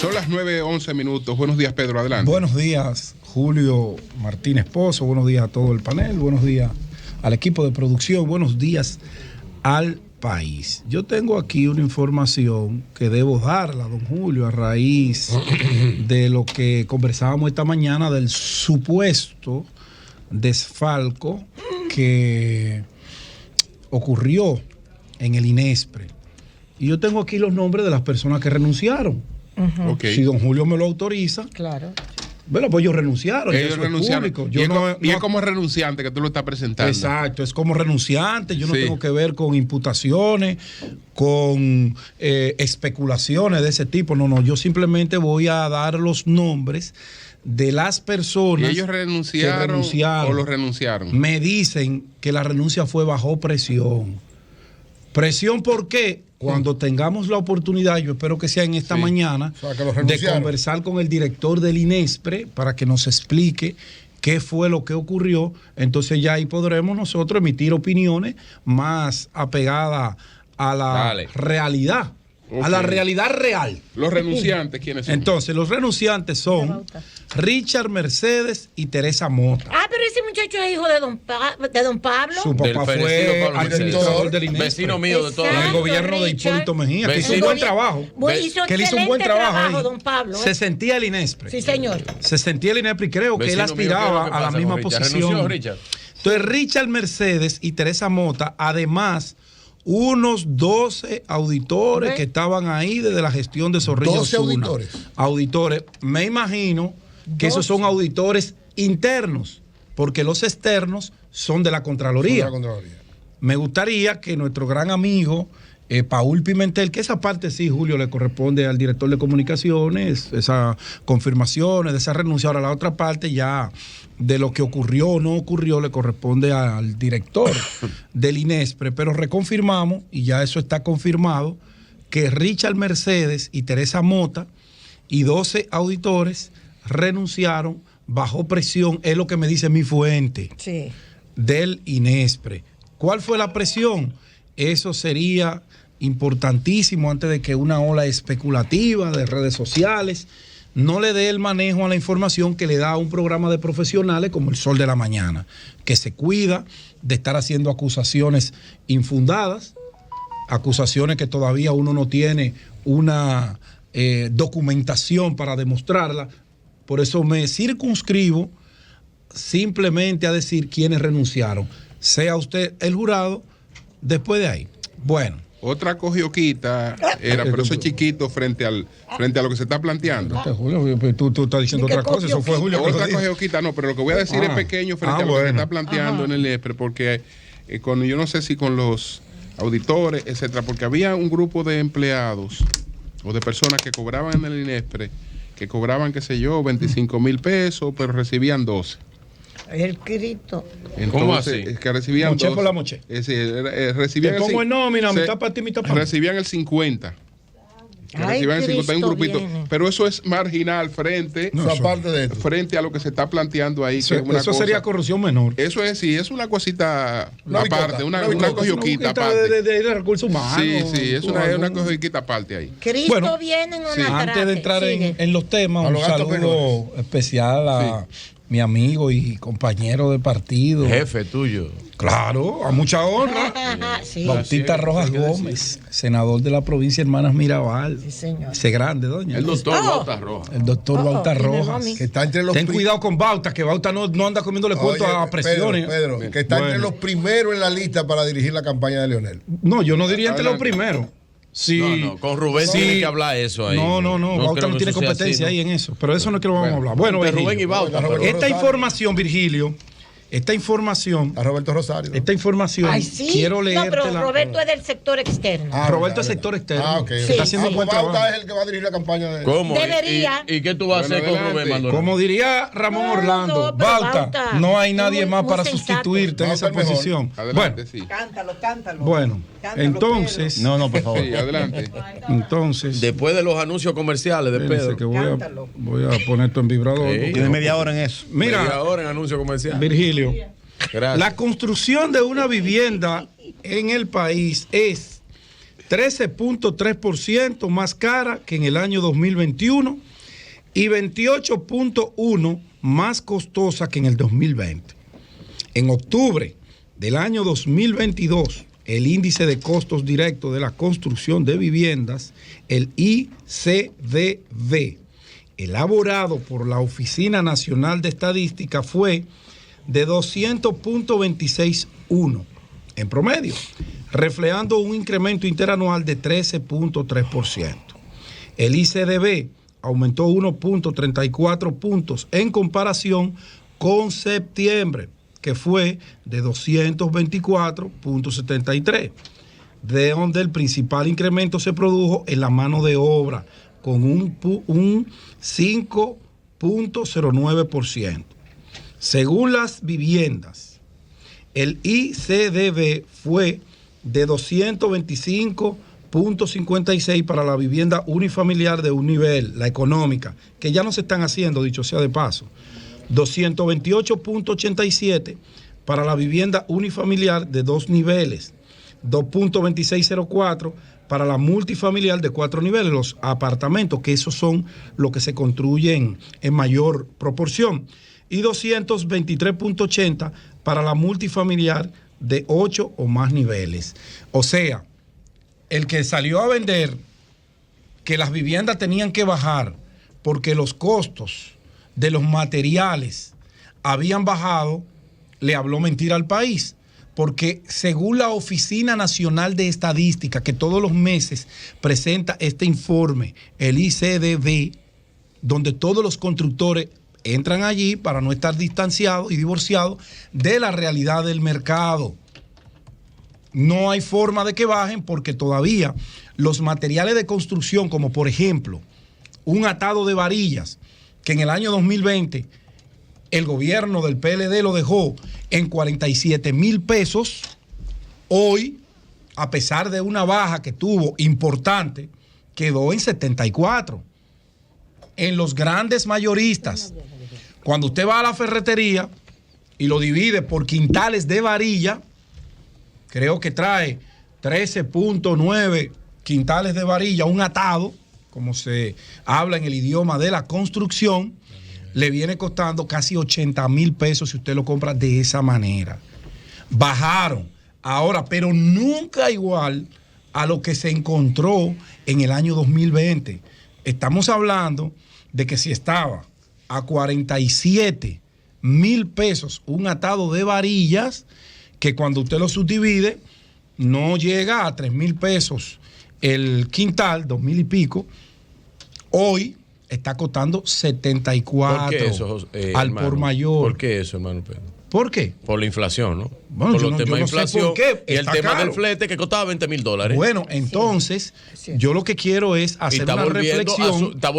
Son las 9:11. Buenos días, Pedro, adelante. Buenos días, Julio Martínez Pozo. Buenos días a todo el panel. Buenos días al equipo de producción. Buenos días al país. Yo tengo aquí una información que debo darla, don Julio, a raíz de lo que conversábamos esta mañana del supuesto desfalco que ocurrió en el INESPRE. Y yo tengo aquí los nombres de las personas que renunciaron. Okay. Si don Julio me lo autoriza. Claro. Bueno, pues ellos renunciaron. Ellos renunciaron. Yo y es como renunciante que tú lo estás presentando. Exacto, es como renunciante. Yo no tengo que ver con imputaciones, con especulaciones de ese tipo. No, yo simplemente voy a dar los nombres de las personas. ¿Y ellos renunciaron o los renunciaron? Me dicen que la renuncia fue bajo presión. ¿Presión por qué? Cuando tengamos la oportunidad, yo espero que sea en esta mañana, de conversar con el director del INESPRE para que nos explique qué fue lo que ocurrió. Entonces ya ahí podremos nosotros emitir opiniones más apegadas a la realidad. Okay. A la realidad real. ¿Los renunciantes quiénes son? Entonces, los renunciantes son Richard Mercedes y Teresa Mota. Ah, pero ese muchacho es hijo de don Pablo. Su papá fue administrador del INESPRE. Vecino mío de todo el gobierno de Hipólito Mejía. Que hizo un buen trabajo. Que él hizo un buen trabajo, don Pablo. Se sentía el INESPRE. Sí, señor. Se sentía el INESPRE y creo que él aspiraba a la misma posición. Entonces, Richard Mercedes y Teresa Mota, además, unos 12 auditores que estaban ahí desde la gestión de Zorrilla 12 Osuna. Auditores. Me imagino que esos son auditores internos, porque los externos son de la Contraloría. Me gustaría que nuestro gran amigo Paul Pimentel, que esa parte sí, Julio, le corresponde al director de comunicaciones, esas confirmaciones de esa renuncia. Ahora la otra parte ya de lo que ocurrió o no ocurrió le corresponde al director del INESPRE, pero reconfirmamos, y ya eso está confirmado, que Richard Mercedes y Teresa Mota y 12 auditores renunciaron bajo presión, es lo que me dice mi fuente del INESPRE. ¿Cuál fue la presión? Eso sería importantísimo antes de que una ola especulativa de redes sociales no le dé el manejo a la información que le da a un programa de profesionales como El Sol de la Mañana, que se cuida de estar haciendo acusaciones infundadas, acusaciones que todavía uno no tiene una documentación para demostrarla. Por eso me circunscribo simplemente a decir quiénes renunciaron. Sea usted el jurado después de ahí. Bueno. Otra cogioquita era, pero eso es chiquito frente a lo que se está planteando. Julio, tú estás diciendo otra cosa, eso fue Julio. Otra cogioquita, no, pero lo que voy a decir es pequeño frente a lo que se está planteando en el INESPRE, porque yo no sé si con los auditores, etcétera, porque había un grupo de empleados o de personas que cobraban en el INESPRE, que cobraban, qué sé yo, 25,000 pesos, pero recibían 12. El Cristo. ¿Cómo así? Que recibían moché por la moché. Recibían te pongo el nómina, mitad para ti, mitad para mí. Recibían el 50. Recibían el 50, un grupito. Viene. Pero eso es marginal frente a lo que se está planteando ahí. Eso, que es eso sería corrupción menor. Eso es, sí, es una cosita aparte, una cojoquita aparte. De recursos humanos. Sí, es una cojoquita aparte ahí. Cristo viene en una antes de entrar en los temas, un saludo especial a mi amigo y compañero de partido. Jefe tuyo. Claro, a mucha honra. Bautista Rojas Gómez, senador de la provincia Hermanas Mirabal. Sí, señor. Ese grande, doña. El doctor Bauta Rojas. El doctor Bauta Rojas. Que está entre los Ten cuidado con Bauta, que Bauta no anda comiéndole cuento a presiones. Pedro, que está entre los primeros en la lista para dirigir la campaña de Leonel. No, yo no diría entre los primeros. Sí, no, con Rubén tiene que hablar eso ahí. No, Bauta no tiene competencia ahí en eso. Pero eso no es que lo vamos a hablar. Bueno, Rubén y Bauta. Esta información, Virgilio, a Roberto Rosario. Esta información quiero leerte. No, pero Roberto es del sector externo. Roberto es sector externo. Ok. Está haciendo un buen trabajo. Bauta es el que va a dirigir la campaña de... ¿Cómo? Debería. ¿Y qué tú vas a hacer con Rubén Maldonado? Como diría Ramón Orlando, Bauta, no hay nadie más para sustituirte en esa posición. Adelante, bueno, Cántalo. Bueno, entonces... No, por favor. Sí, adelante. Entonces... Después de los anuncios comerciales de Pedro. Que voy a poner esto en vibrador. Tiene media hora en eso. Mira, media hora en anuncio comercial. Virgilio, gracias. La construcción de una vivienda en el país es 13.3% más cara que en el año 2021 y 28.1% más costosa que en el 2020. En octubre del año 2022, el índice de costos directos de la construcción de viviendas, el ICDV, elaborado por la Oficina Nacional de Estadística, fue de 200.261 en promedio, reflejando un incremento interanual de 13.3%. El ICDV aumentó 1.34 puntos en comparación con septiembre, que fue de 224.73, de donde el principal incremento se produjo en la mano de obra, con un 5.09%. Según las viviendas, el ICDV fue de 225.56 para la vivienda unifamiliar de un nivel, la económica, que ya no se están haciendo, dicho sea de paso. 228.87 para la vivienda unifamiliar de 2 niveles. 2.2604 para la multifamiliar de 4 niveles, los apartamentos, que esos son los que se construyen en mayor proporción. Y 223.80 para la multifamiliar de 8 o más niveles. O sea, el que salió a vender que las viviendas tenían que bajar porque los costos de los materiales habían bajado, le habló mentira al país. Porque según la Oficina Nacional de Estadística, que todos los meses presenta este informe, el ICDV, donde todos los constructores entran allí para no estar distanciados y divorciados de la realidad del mercado. No hay forma de que bajen porque todavía los materiales de construcción, como por ejemplo un atado de varillas, que en el año 2020 el gobierno del PLD lo dejó en 47,000 pesos, hoy, a pesar de una baja que tuvo importante, quedó en 74. En los grandes mayoristas, cuando usted va a la ferretería y lo divide por quintales de varilla, creo que trae 13.9 quintales de varilla, un atado, como se habla en el idioma de la construcción, le viene costando casi 80,000 pesos si usted lo compra de esa manera. Bajaron ahora, pero nunca igual a lo que se encontró en el año 2020. Estamos hablando de que si estaba a 47,000 pesos un atado de varillas, que cuando usted lo subdivide no llega a 3,000 pesos el quintal, 2,000 y pico, hoy está costando 74. ¿Por qué eso, al hermano? por mayor. ¿Por qué eso, hermano Pedro? ¿Por qué? Por la inflación, ¿no? Bueno, por yo los temas de inflación. sé por qué. Y el Está tema caro del flete que costaba $20,000. Bueno, entonces, yo lo que quiero es hacer una reflexión. Está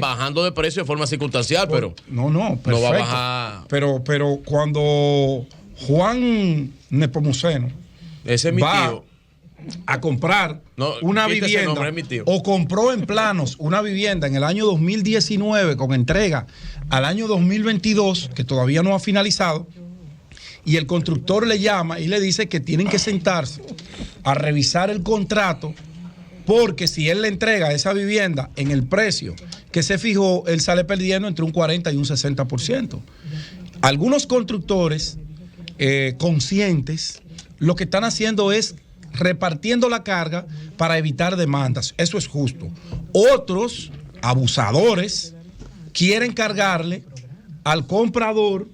bajando de precio de forma circunstancial, pero no, perfecto. No va a bajar. Pero cuando Juan Nepomuceno ese es mi tío a comprar una vivienda o compró en planos una vivienda en el año 2019 con entrega al año 2022, que todavía no ha finalizado, y el constructor le llama y le dice que tienen que sentarse a revisar el contrato, porque si él le entrega esa vivienda en el precio que se fijó, él sale perdiendo entre un 40 y un 60%. Algunos constructores conscientes lo que están haciendo es repartiendo la carga para evitar demandas. Eso es justo. Otros abusadores quieren cargarle al comprador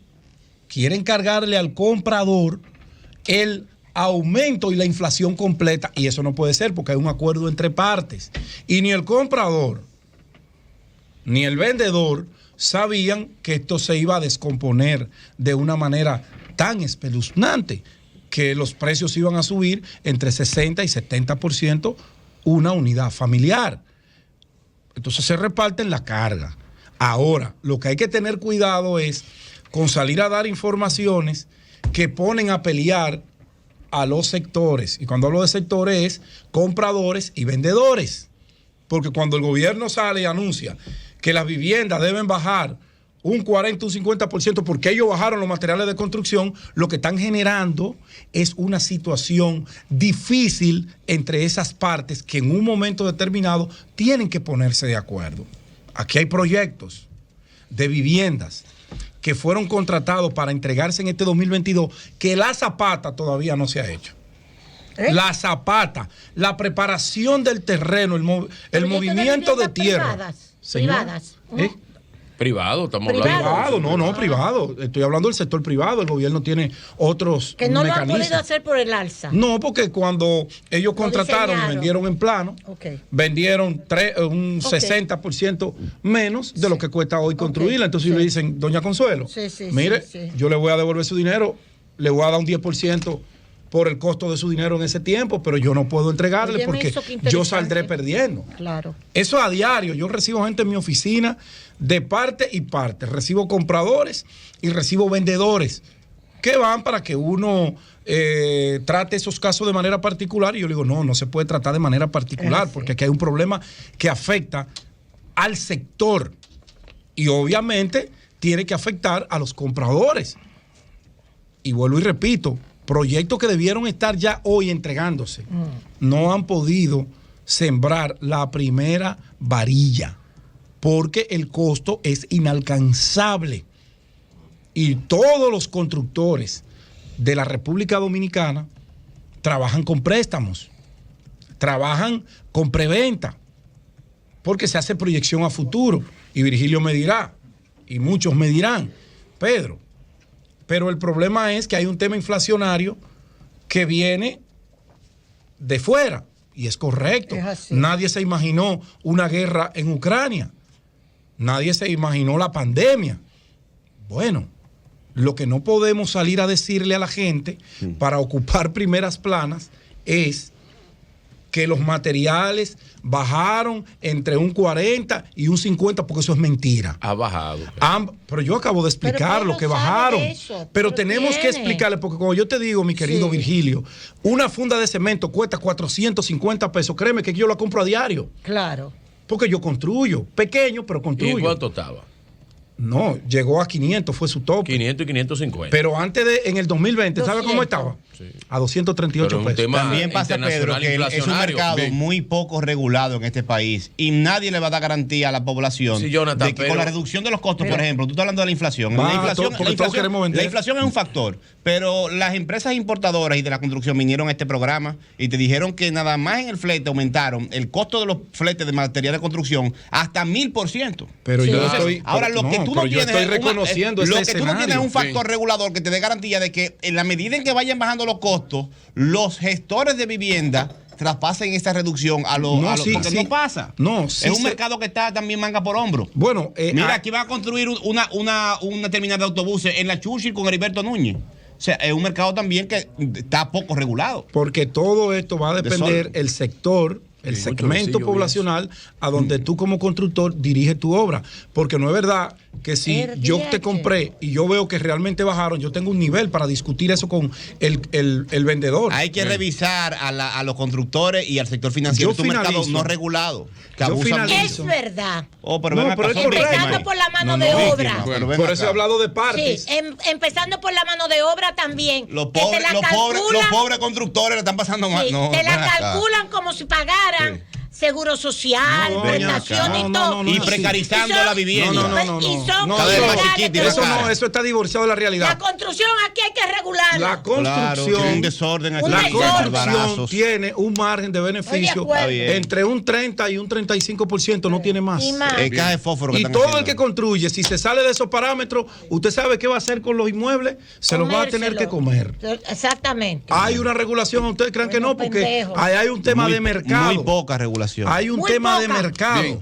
el aumento y la inflación completa, y eso no puede ser porque hay un acuerdo entre partes. Y ni el comprador ni el vendedor sabían que esto se iba a descomponer de una manera tan espeluznante, que los precios iban a subir entre 60 y 70% una unidad familiar. Entonces se reparten la carga. Ahora, lo que hay que tener cuidado es con salir a dar informaciones que ponen a pelear a los sectores. Y cuando hablo de sectores es compradores y vendedores. Porque cuando el gobierno sale y anuncia que las viviendas deben bajar un 40, un 50%, porque ellos bajaron los materiales de construcción, lo que están generando es una situación difícil entre esas partes que en un momento determinado tienen que ponerse de acuerdo. Aquí hay proyectos de viviendas que fueron contratados para entregarse en este 2022, que la zapata todavía no se ha hecho. La zapata, la preparación del terreno, el movimiento de tierra. Privadas. Privado, estamos hablando. Privado. Estoy hablando del sector privado. El gobierno tiene otros que no mecanismos. Lo han podido hacer por el alza. No, porque cuando ellos contrataron, vendieron en plano, vendieron un 60% menos de lo que cuesta hoy construirla. Entonces ellos le dicen, doña Consuelo, mire, yo le voy a devolver su dinero, le voy a dar un 10% por el costo de su dinero en ese tiempo, pero yo no puedo entregarle porque yo saldré perdiendo. Claro. Eso a diario. Yo recibo gente en mi oficina de parte y parte. Recibo compradores y recibo vendedores que van para que uno trate esos casos de manera particular. Y yo le digo, no se puede tratar de manera particular porque aquí hay un problema que afecta al sector y obviamente tiene que afectar a los compradores. Y vuelvo y repito, proyectos que debieron estar ya hoy entregándose, no han podido sembrar la primera varilla porque el costo es inalcanzable. Y todos los constructores de la República Dominicana trabajan con préstamos, trabajan con preventa, porque se hace proyección a futuro. Y Virgilio me dirá, y muchos me dirán, Pedro, pero el problema es que hay un tema inflacionario que viene de fuera, y es correcto. Nadie se imaginó una guerra en Ucrania, nadie se imaginó la pandemia. Bueno, lo que no podemos salir a decirle a la gente para ocupar primeras planas es que los materiales bajaron entre un 40 y un 50, porque eso es mentira. Ha bajado. Pero yo acabo de explicar lo que bajaron. Pero tenemos que explicarle, porque como yo te digo, mi querido Virgilio, una funda de cemento cuesta 450 pesos. Créeme que yo la compro a diario. Claro. Porque yo construyo. Pequeño, pero construyo. ¿Y cuánto estaba? No, llegó a 500, fue su tope. 500 y 550. Pero antes en el 2020, ¿sabe cómo estaba? Sí. A 238 pesos. También pasa, Pedro, que es un mercado muy poco regulado en este país y nadie le va a dar garantía a la población Jonathan, de que con la reducción de los costos, por ejemplo, tú estás hablando de la inflación. La inflación es un factor, pero las empresas importadoras y de la construcción vinieron a este programa y te dijeron que nada más en el flete aumentaron el costo de los fletes de material de construcción hasta 1000%. Pero yo estoy... Ahora, lo que tú no tienes es un factor regulador que te dé garantía de que en la medida en que vayan bajando los costos, los gestores de vivienda traspasen esa reducción porque no pasa. Es un mercado que está también manga por hombro. Bueno, mira, aquí va a construir una terminal de autobuses en la Churchill con Heriberto Núñez. O sea, es un mercado también que está poco regulado. Porque todo esto va a depender el sector, el segmento poblacional a donde tú como constructor diriges tu obra. Porque no es verdad que si yo te compré y yo veo que realmente bajaron, yo tengo un nivel para discutir eso con el vendedor. Hay que revisar a los constructores y al sector financiero. Es un mercado no regulado. Es verdad. Pero empezando por la mano de obra. Por eso he hablado de partes. Sí, empezando por la mano de obra también. Los pobres constructores le están pasando mal. Te la calculan como si pagaran seguro social, prestación y todo. Y precarizando la vivienda. Eso está divorciado de la realidad. La construcción aquí hay que regularla. La construcción tiene un desorden aquí. La construcción tiene un margen de beneficio entre un 30 y un 35%, no tiene más. Y todo el que construye, si se sale de esos parámetros, usted sabe qué va a hacer con los inmuebles, se los va a tener que comer. Exactamente. Hay una regulación, ustedes creen que no, porque hay un tema de mercado. Muy poca regulación. Hay un tema de mercado. Bien.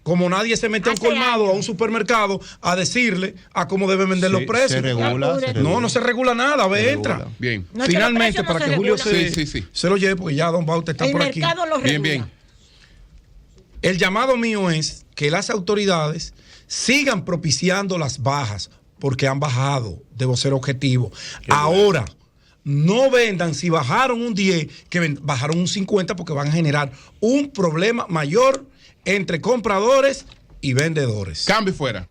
Como nadie se mete a un colmado o a un supermercado a decirle a cómo deben vender los precios. Se regula. No se regula nada. Entra. Bien. Finalmente, para que Julio se lo lleve, porque ya Don Bauta está por aquí. Bien. El llamado mío es que las autoridades sigan propiciando las bajas, porque han bajado, debo ser objetivo. Ahora, no vendan si bajaron un 10, que bajaron un 50, porque van a generar un problema mayor entre compradores y vendedores. Cambio fuera.